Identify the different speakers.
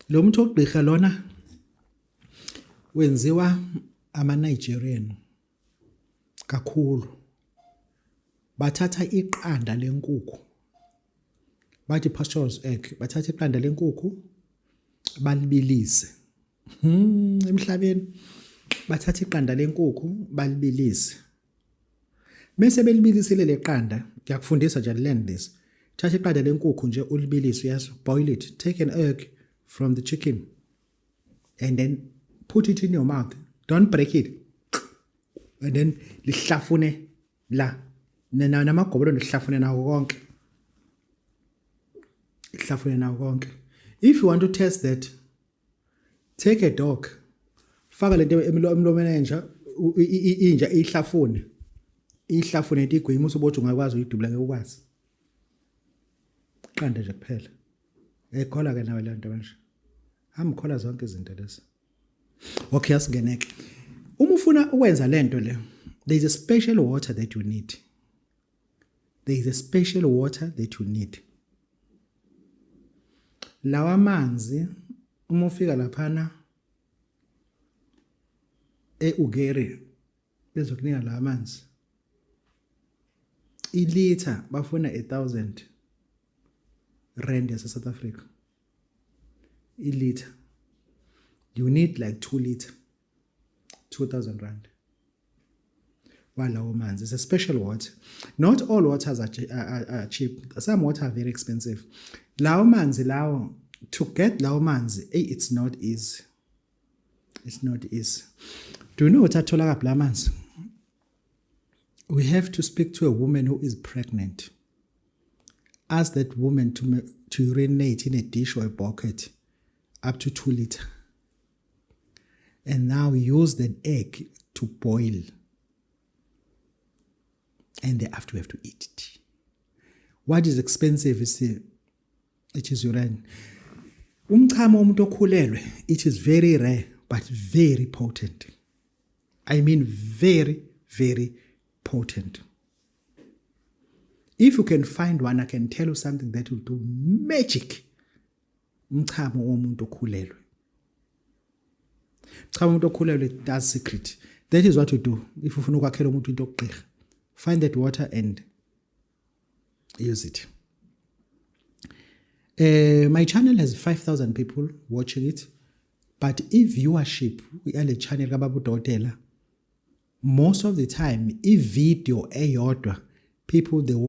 Speaker 1: Lo muntu ogqirha lona wenziwa ama-Nigerian kakhulu. Bathatha iqanda lenkukhu, bathi pastor's egg, bathatha iqanda lenkukhu balibilise. Emhlabeni bathatha iqanda lenkukhu balibilise. Mase belibilisile leqanda, ngiyakufundisa nje, learn this. Thatha iqanda lenkukhu nje ulibilise, yes, boil it. Take an egg from the chicken and then put it in your mouth. Don't break it. And then lihlafune la. Namagobolo lihlafune nawo konke. Lihlafune nawo konke. If you want to test that, take a dog. Faka lento emlomeni nje inja ihlafune. Ihlafune itigwimi usubothi ungakwazi uyidubula ngeke ukwazi. Qanda nje kuphela. Ekhola ke nawe lento manje. Amkhola zonke izinto lezi. Okay, asingeneke. Uma ufuna ukwenza lento le, there is a special water that you need. There is a special water that you need. Lawa manzi uma ufika laphana eUgeri bezokunika la manzi. Ilitha bafuna 1,000 rand yase South Africa. Ilitha. You need like 2 liters. 2,000 rand. Walawo manzi. It's a special water. Not all waters are cheap. Some water are very expensive. Lawo manzi lawo, to get lawo manzi, it's not easy. It's not easy. Do you know what athola kaphi la manzi? We have to speak to a woman who is pregnant. Ask that woman to urinate in a dish or a bucket up to 2 liters. And now use that egg to boil. And thereafter you have to eat it. What is expensive is it is urine. Umchamo womuntu okhulelwe, it is very rare but very potent. I mean very, very potent. If you can find one, I can tell you something that will do magic. Umchamo womuntu okhulelwe. Umchamo womuntu okhulelwe, that's secret. That is what you do if ufuna ukwakhela umuntu into okugqirha. Find that water and use it. My channel has 5,000 people watching it, but if viewership yale channel kaBaba uDokotela, most of the time, if video eyodwa, people they